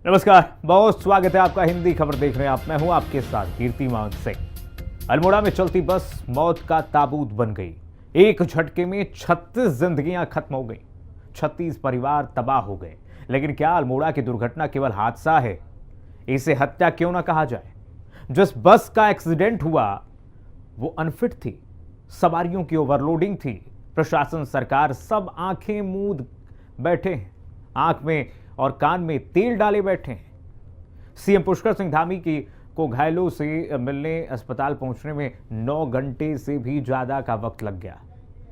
नमस्कार, बहुत स्वागत है आपका हिंदी खबर देख रहे हैं आप। मैं हूं आपके साथ कीर्तिमान सिंह। अल्मोड़ा में चलती बस मौत का ताबूत बन गई। एक झटके में 36 जिंदगियां खत्म हो गई, 36 परिवार तबाह हो गए। लेकिन क्या अल्मोड़ा की दुर्घटना केवल हादसा है? इसे हत्या क्यों ना कहा जाए। जिस बस का एक्सीडेंट हुआ वो अनफिट थी, सवारियों की ओवरलोडिंग थी। प्रशासन, सरकार सब आंखें मूंद बैठे हैं, आंख में और कान में तेल डाले बैठे हैं। सीएम पुष्कर सिंह धामी को घायलों से मिलने अस्पताल पहुंचने में 9 घंटे से भी ज्यादा का वक्त लग गया।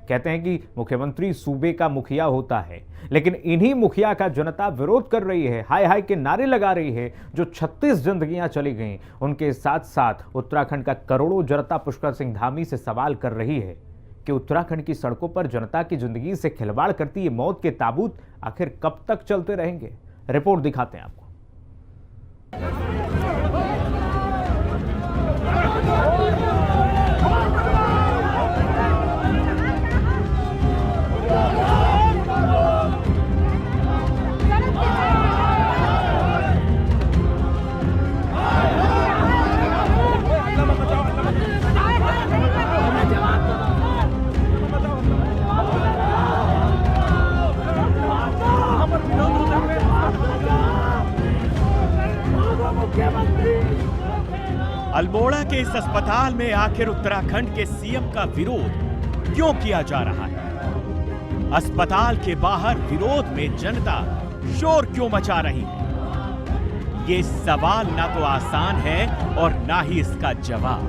कहते हैं कि मुख्यमंत्री सूबे का मुखिया होता है, लेकिन इन्हीं मुखिया का जनता विरोध कर रही है, हाय हाय के नारे लगा रही है। जो 36 जिंदगियां चली गईं, उनके साथ साथ उत्तराखंड का करोड़ों जनता पुष्कर सिंह धामी से सवाल कर रही है कि उत्तराखंड की सड़कों पर जनता की जिंदगी से खिलवाड़ करती ये मौत के ताबूत आखिर कब तक चलते रहेंगे। रिपोर्ट दिखाते हैं आपको। अल्मोड़ा के इस अस्पताल में आखिर उत्तराखंड के सीएम का विरोध क्यों किया जा रहा है? अस्पताल के बाहर विरोध में जनता शोर क्यों मचा रही है? ये सवाल ना तो आसान है और ना ही इसका जवाब,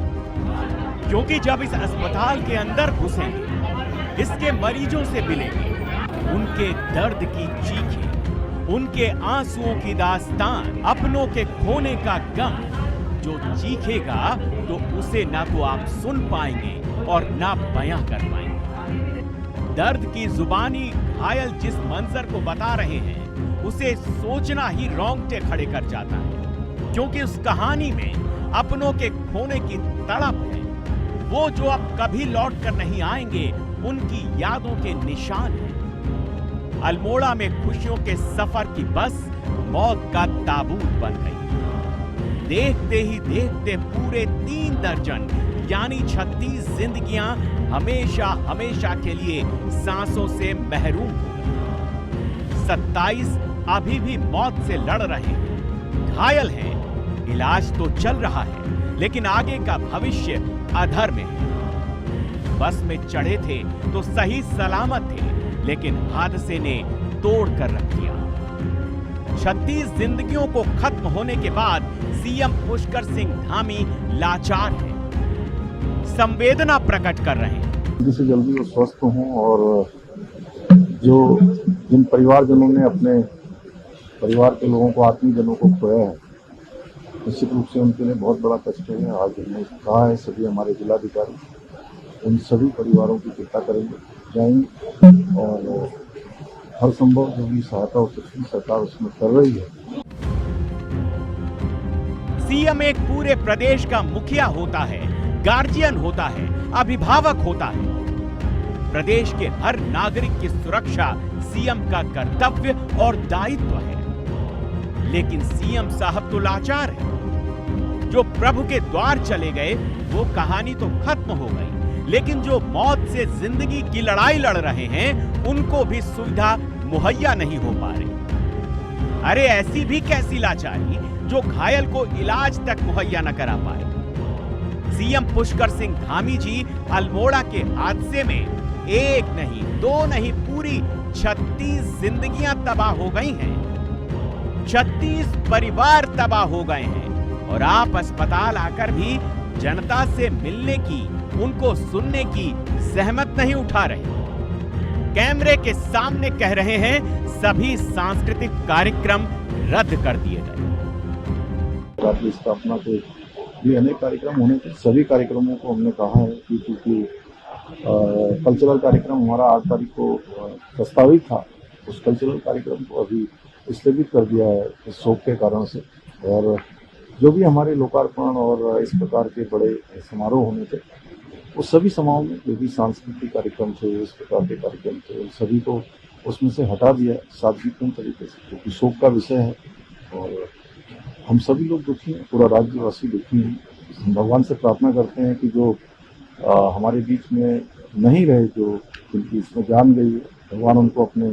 क्योंकि जब इस अस्पताल के अंदर घुसेंगे, इसके मरीजों से मिलेंगे, उनके दर्द की चीखें, उनके आंसुओं की दास्तान, अपनों के खोने का गम जो चीखेगा तो उसे ना तो आप सुन पाएंगे और ना बयां कर पाएंगे। दर्द की जुबानी घायल जिस मंजर को बता रहे हैं, उसे सोचना ही रोंगटे खड़े कर जाता है, क्योंकि उस कहानी में अपनों के खोने की तड़प है। वो जो अब कभी लौट कर नहीं आएंगे, उनकी यादों के निशान हैं। अल्मोड़ा में खुशियों के सफर की बस मौत का ताबूत बन गई। देखते ही देखते पूरे 3 दर्जन यानी 36 जिंदगियां हमेशा हमेशा के लिए सांसों से महरूम हो गई। 27 अभी भी मौत से लड़ रहे हैं, घायल हैं, इलाज तो चल रहा है, लेकिन आगे का भविष्य अधर में है। बस में चढ़े थे तो सही सलामत थे, लेकिन हादसे ने तोड़ कर रख दिया। 36 जिंदगियों को खत्म होने के बाद सीएम पुष्कर सिंह धामी लाचार हैं, संवेदना प्रकट कर रहे हैं। जल्दी से जल्दी वो स्वस्थ हों और जो जिन परिवारजनों ने अपने परिवार के लोगों को, आत्मीयजनों को खोया है, निश्चित रूप से उनके लिए बहुत बड़ा कष्ट है। आज हमने कहा है सभी हमारे जिलाधिकारी उन सभी परिवारों की चिंता करेंगे, जाएंगे और हर संभव जो भी सहायता हो सकती है सरकार उसमें कर रही है। सीएम एक पूरे प्रदेश का मुखिया होता है, गार्जियन होता है, अभिभावक होता है। प्रदेश के हर नागरिक की सुरक्षा सीएम का कर्तव्य और दायित्व है। लेकिन सीएम साहब तो लाचार है। जो प्रभु के द्वार चले गए वो कहानी तो खत्म हो गई, लेकिन जो मौत से जिंदगी की लड़ाई लड़ रहे हैं, उनको भी सुविधा मुहैया नहीं हो पा रही। अरे ऐसी भी कैसी लाचारी जो घायल को इलाज तक मुहैया न करा पाए। सीएम पुष्कर सिंह धामी जी अल्मोड़ा के हादसे में एक नहीं, 2 नहीं, पूरी 36 जिंदगियां तबाह हो गई हैं। 36 परिवार तबाह हो गए हैं और आप अस्पताल आकर भी जनता से मिलने की, उनको सुनने की सहमत नहीं उठा रहे। कैमरे के सामने कह रहे हैं सभी सांस्कृतिक कार्यक्रम रद्द कर दिए गए। राज्य स्थापना के भी अनेक कार्यक्रम होने थे, सभी कार्यक्रमों को हमने कहा है कि क्योंकि कल्चरल कार्यक्रम हमारा 8 तारीख को प्रस्तावित था, उस कल्चरल कार्यक्रम को अभी स्थगित कर दिया है इस शोक के कारण से। और जो भी हमारे लोकार्पण और इस प्रकार के बड़े समारोह होने थे, उस सभी समारोह में जो भी सांस्कृतिक कार्यक्रम थे, इस प्रकार के कार्यक्रम थे, उन सभी को उसमें से हटा दिया सादगीपूर्ण तरीके से, क्योंकि शोक का विषय है। और हम सभी लोग दुखी हैं, पूरा राज्यवासी दुखी हैं। हम भगवान से प्रार्थना करते हैं कि जो हमारे बीच में नहीं रहे, जो जिनकी इसमें जान गई है, भगवान उनको अपने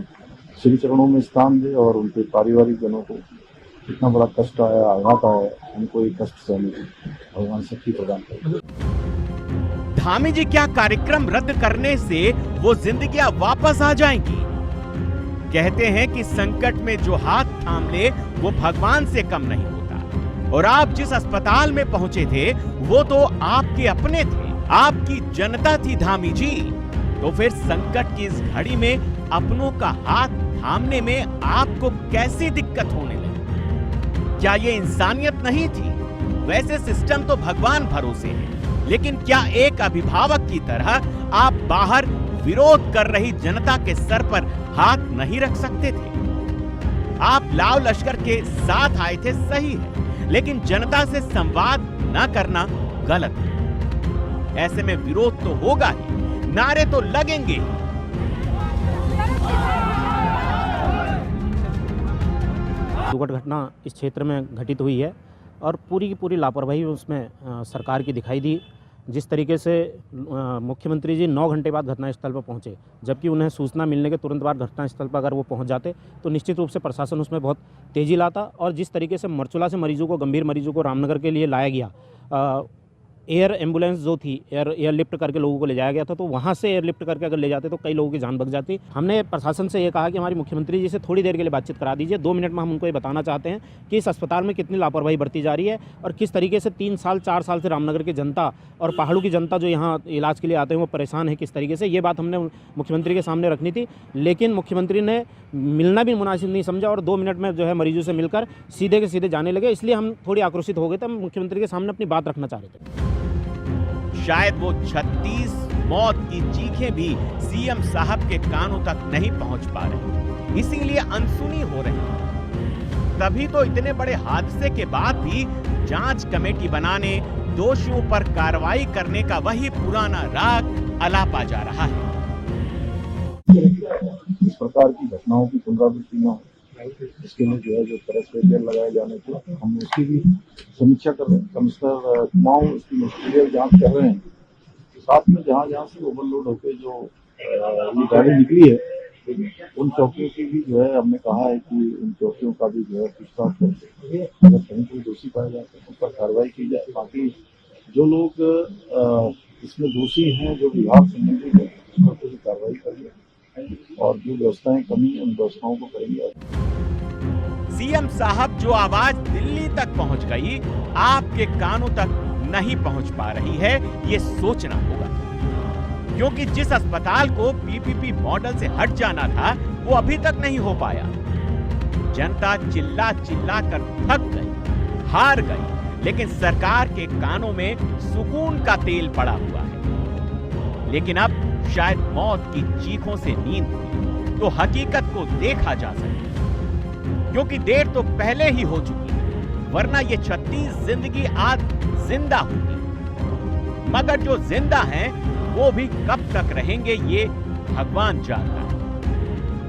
श्री चरणों में स्थान दे और उनके पारिवारिक जनों को इतना बड़ा कष्ट आया, आघात आया, उनको एक कष्ट सहने की भगवान शक्ति प्रदान करे। धामी जी, क्या कार्यक्रम रद्द करने से वो जिंदगियां वापस आ जाएंगी? कहते हैं कि संकट में जो हाथ थाम ले वो भगवान से कम नहीं होता। और आप जिस अस्पताल में पहुंचे थे वो तो आपके अपने थे, आपकी जनता थी धामी जी। तो फिर संकट की इस घड़ी में अपनों का हाथ थामने में आपको कैसी दिक्कत होने लगी? क्या ये इंसानियत नहीं थी? वैसे सिस्टम तो भगवान भरोसे है, लेकिन क्या एक अभिभावक की तरह आप बाहर विरोध कर रही जनता के सर पर हाथ नहीं रख सकते थे? आप लाव लश्कर के साथ आए थे, सही है, लेकिन जनता से संवाद न करना गलत है। ऐसे में विरोध तो होगा ही, नारे तो लगेंगे ही। दुखद घटना इस क्षेत्र में घटित हुई है और पूरी की पूरी लापरवाही उसमें सरकार की दिखाई दी। जिस तरीके से मुख्यमंत्री जी 9 घंटे बाद घटनास्थल पर पहुंचे, जबकि उन्हें सूचना मिलने के तुरंत बाद घटनास्थल पर अगर वो पहुंच जाते तो निश्चित रूप से प्रशासन उसमें बहुत तेज़ी लाता। और जिस तरीके से मरचुला से मरीजों को, गंभीर मरीजों को रामनगर के लिए लाया गया, एयर एम्बुलेंस जो थी, एयरलिफ्ट करके लोगों को ले जाया गया था, तो वहाँ से एयरलिफ्ट करके अगर ले जाते तो कई लोगों की जान बच जाती। हमने प्रशासन से ये कहा कि हमारी मुख्यमंत्री जी से थोड़ी देर के लिए बातचीत करा दीजिए। 2 मिनट में हम उनको ये बताना चाहते हैं कि इस अस्पताल में कितनी लापरवाही बरती जा रही है और किस तरीके से 3 साल 4 साल से रामनगर की जनता और पहाड़ों की जनता जो यहाँ इलाज के लिए आते हैं वो परेशान है किस तरीके से। ये बात हमने मुख्यमंत्री के सामने रखनी थी, लेकिन मुख्यमंत्री ने मिलना भी मुनासिब नहीं समझा और 2 मिनट में जो है मरीजों से मिलकर सीधे के सीधे जाने लगे। इसलिए हम थोड़ी आक्रोशित हो गए थे। हम मुख्यमंत्री के सामने अपनी बात रखना चाह रहे थे। शायद वो 36 मौत की चीखें भी सीएम साहब के कानों तक नहीं पहुंच पा रही, इसीलिए अनसुनी हो रही। तभी तो इतने बड़े हादसे के बाद भी जांच कमेटी बनाने, दोषियों पर कार्रवाई करने का वही पुराना राग अलापा जा रहा है। इस प्रकार की घटनाओं की पुनरावृत्ति न हो, इसके लिए जो है जो प्रेस बैरियर लगाए जाने को हम उसकी भी समीक्षा कर रहे हैं। कमिश्नर कुमाऊं इसकी मटेरियल जांच कर रहे हैं। साथ में जहां जहां से ओवरलोड होकर जो ये गाड़ी निकली है, उन चौकियों की भी जो है हमने कहा है कि उन चौकियों का भी जो है पूछताछ करके अगर कहीं कोई दोषी पाए जाते हैं उस पर कार्रवाई की जाए। बाकी जो लोग इसमें दोषी हैं, जो विभाग संबंधित है, उस पर पूरी कार्रवाई करेंगे और जो व्यवस्थाएं कमी है उन व्यवस्थाओं को करेंगे। सीएम साहब, जो आवाज दिल्ली तक पहुंच गई, आपके कानों तक नहीं पहुंच पा रही है, ये सोचना होगा। क्योंकि जिस अस्पताल को पीपीपी मॉडल से हट जाना था वो अभी तक नहीं हो पाया। जनता चिल्ला चिल्ला कर थक गई, हार गई, लेकिन सरकार के कानों में सुकून का तेल पड़ा हुआ है। लेकिन अब शायद मौत की चीखों से नींद हुई तो हकीकत को देखा जा सके, क्योंकि देर तो पहले ही हो चुकी है, वरना ये 36 जिंदगी आज जिंदा होगी। मगर जो जिंदा हैं वो भी कब तक रहेंगे ये भगवान जानता है।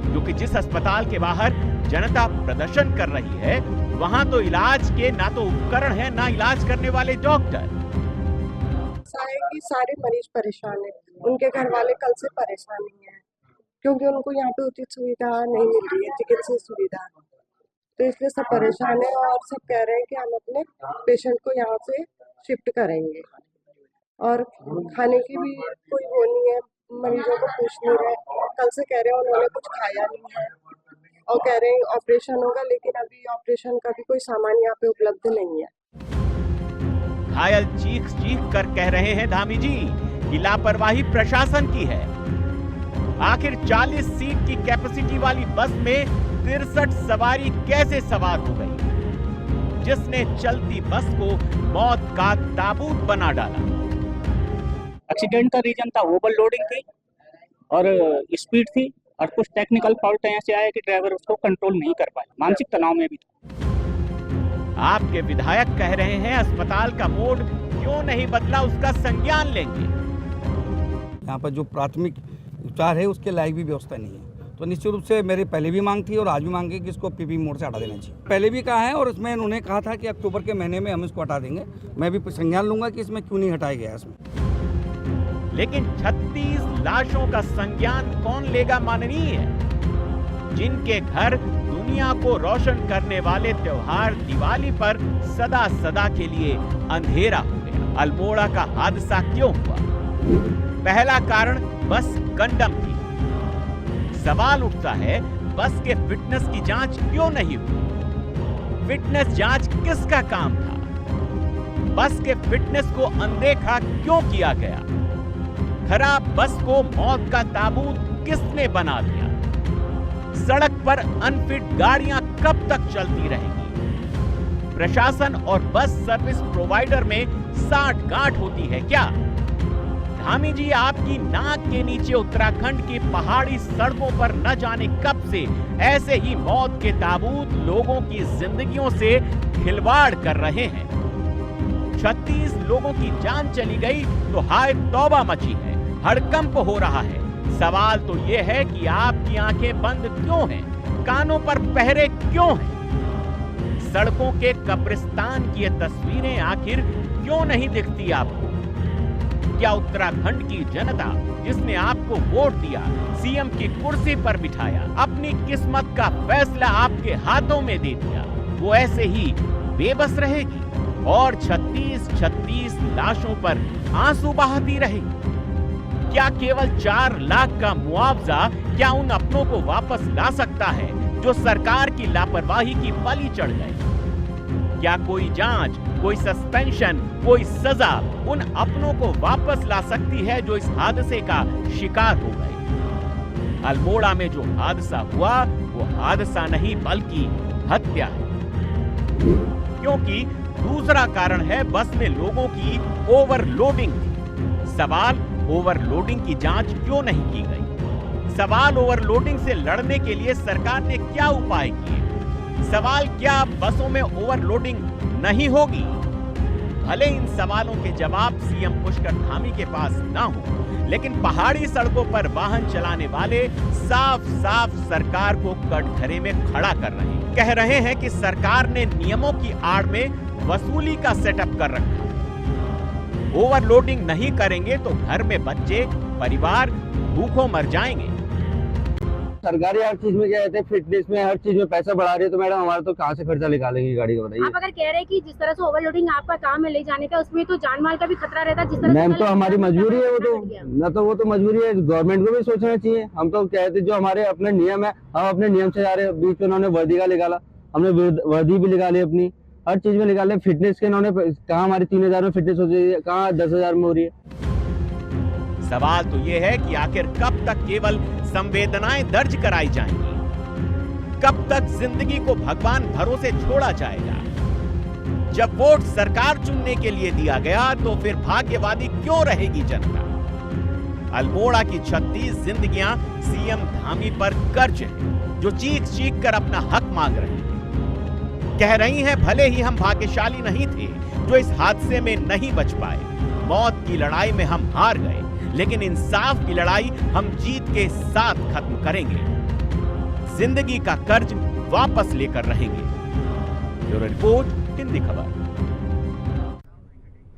क्योंकि जिस अस्पताल के बाहर जनता प्रदर्शन कर रही है वहां तो इलाज के ना तो उपकरण है, ना इलाज करने वाले डॉक्टर। सारे मरीज परेशान हैं, उनके घर वाले कल से परेशान है क्योंकि उनको यहाँ पे उचित सुविधा नहीं मिल रही है, चिकित्सा सुविधा, तो इसलिए सब परेशान है और सब कह रहे हैं कि हम अपने पेशेंट को यहाँ से शिफ्ट करेंगे। और खाने की भी कोई वो नहीं है, मरीजों को पूछ नहीं रहे। कल से कह रहे हैं उन्होंने कुछ खाया नहीं है और कह रहे हैं ऑपरेशन होगा, लेकिन अभी ऑपरेशन का भी कोई सामान यहाँ पे उपलब्ध नहीं है। घायल चीख चीख कर कह रहे हैं धामी जी कि लापरवाही प्रशासन की है। आखिर 40 सीट की कैपेसिटी वाली बस में 63 सवारी कैसे सवार हो गई, जिसने चलती बस को मौत का ताबूत बना डाला। एक्सीडेंट का रीजन था ओवरलोडिंग थी और स्पीड थी और कुछ टेक्निकल फॉल्ट ऐसे आया कि ड्राइवर उसको कंट्रोल नहीं कर पाया, मानसिक तनाव में भी था। आपके विधायक कह रहे हैं अस्पताल का मोड क्यों नहीं बदला, उसका संज्ञान लेंगे। यहाँ पर जो प्राथमिक उपचार है उसके लायक भी व्यवस्था नहीं है, तो निश्चित रूप से मेरी पहले भी मांग थी और आज भी मांग है कि इसको पीपी मोड से हटा देना चाहिए। पहले भी कहा है और इसमें इन्होंने कहा था कि अक्टूबर के महीने में हम इसको हटा देंगे। मैं भी संज्ञान लूंगा कि इसमें क्यों नहीं हटाया गया इसमें। लेकिन 36 लाशों का संज्ञान कौन लेगा माननीय? जिनके घर दुनिया को रोशन करने वाले त्योहार दिवाली पर सदा सदा के लिए अंधेरा हो गया। अल्मोड़ा का हादसा क्यों हुआ? पहला कारण बस कंडम थी। सवाल उठता है, बस के फिटनेस की जांच क्यों नहीं हुई? फिटनेस जांच किसका काम था? बस के फिटनेस को अनदेखा क्यों किया गया? खराब बस को मौत का ताबूत किसने बना दिया? सड़क पर अनफिट गाड़ियां कब तक चलती रहेंगी? प्रशासन और बस सर्विस प्रोवाइडर में साठ-गांठ होती है क्या? धामी जी, आपकी नाक के नीचे उत्तराखंड की पहाड़ी सड़कों पर न जाने कब से ऐसे ही मौत के ताबूत लोगों की जिंदगियों से खिलवाड़ कर रहे हैं। 36 लोगों की जान चली गई तो हाय तौबा मची है, हड़कंप हो रहा है। सवाल तो यह है कि आपकी आंखें बंद क्यों हैं? कानों पर पहरे क्यों हैं? सड़कों के कब्रिस्तान की ये तस्वीरें आखिर क्यों नहीं दिखती आपको? क्या उत्तराखंड की जनता जिसने आपको वोट दिया, सीएम की कुर्सी पर बिठाया, अपनी किस्मत का फैसला आपके हाथों में दे दिया, वो ऐसे ही बेबस रहेगी और 36 लाशों पर आंसू बहाती रहेगी? क्या केवल 4 लाख का मुआवजा क्या उन अपनों को वापस ला सकता है जो सरकार की लापरवाही की बलि चढ़ गए? क्या कोई जांच, कोई सस्पेंशन, कोई सजा उन अपनों को वापस ला सकती है जो इस हादसे का शिकार हो गए? अल्मोड़ा में जो हादसा हुआ वो हादसा नहीं बल्कि हत्या है। क्योंकि दूसरा कारण है बस में लोगों की ओवरलोडिंग थी। सवाल, ओवरलोडिंग की जांच क्यों नहीं की गई? सवाल, ओवरलोडिंग से लड़ने के लिए सरकार ने क्या उपाय किए? सवाल, क्या बसों में ओवरलोडिंग नहीं होगी? भले इन सवालों के जवाब सीएम पुष्कर धामी के पास ना हो, लेकिन पहाड़ी सड़कों पर वाहन चलाने वाले साफ साफ सरकार को कटघरे में खड़ा कर रहे हैं। कह रहे हैं कि सरकार ने नियमों की आड़ में वसूली का सेटअप कर रखा है। ओवरलोडिंग नहीं करेंगे तो घर में बच्चे, परिवार भूखों मर जाएंगे। सरकारी हर चीज में क्या कहते हैं, फिटनेस में हर चीज में पैसा बढ़ा रही है, तो मैडम हमारा तो कहाँ से खर्चा निकालेंगे गाड़ी का, बताइए। आप अगर कह रहे हैं कि जिस तरह से ओवरलोडिंग आपका काम है ले जाने का, उसमें तो जान माल का भी खतरा रहता है। जिस तरह मैम, तो हमारी मजबूरी है, वो तो वो तो मजबूरी है, गवर्नमेंट को भी सोचना चाहिए। हम तो कहते जो हमारे अपने नियम है, हम अपने नियम से जा रहे हैं। बीच में उन्होंने वर्दी का निकाला, हमने वर्दी भी निकाली अपनी, हर चीज में निकाले। फिटनेस के इन्होंने कहा हमारी 3000 में फिटनेस हो रही है, कहाँ 10,000 में हो रही है। सवाल तो ये है कि आखिर कब तक केवल संवेदनाएं दर्ज कराई जाएंगी? कब तक जिंदगी को भगवान भरोसे छोड़ा जाएगा? जब वोट सरकार चुनने के लिए दिया गया तो फिर भाग्यवादी क्यों रहेगी जनता? अल्मोड़ा की 36 जिंदगियां सीएम धामी पर कर्ज है, जो चीख चीख कर अपना हक मांग रही है। कह रही हैं, भले ही हम भाग्यशाली नहीं थे जो इस हादसे में नहीं बच पाए, मौत की लड़ाई में हम हार गए, लेकिन इंसाफ की लड़ाई हम जीत के साथ खत्म करेंगे। जिंदगी का कर्ज वापस लेकर रहेंगे। ब्यूरो रिपोर्ट, हिंदी खबर।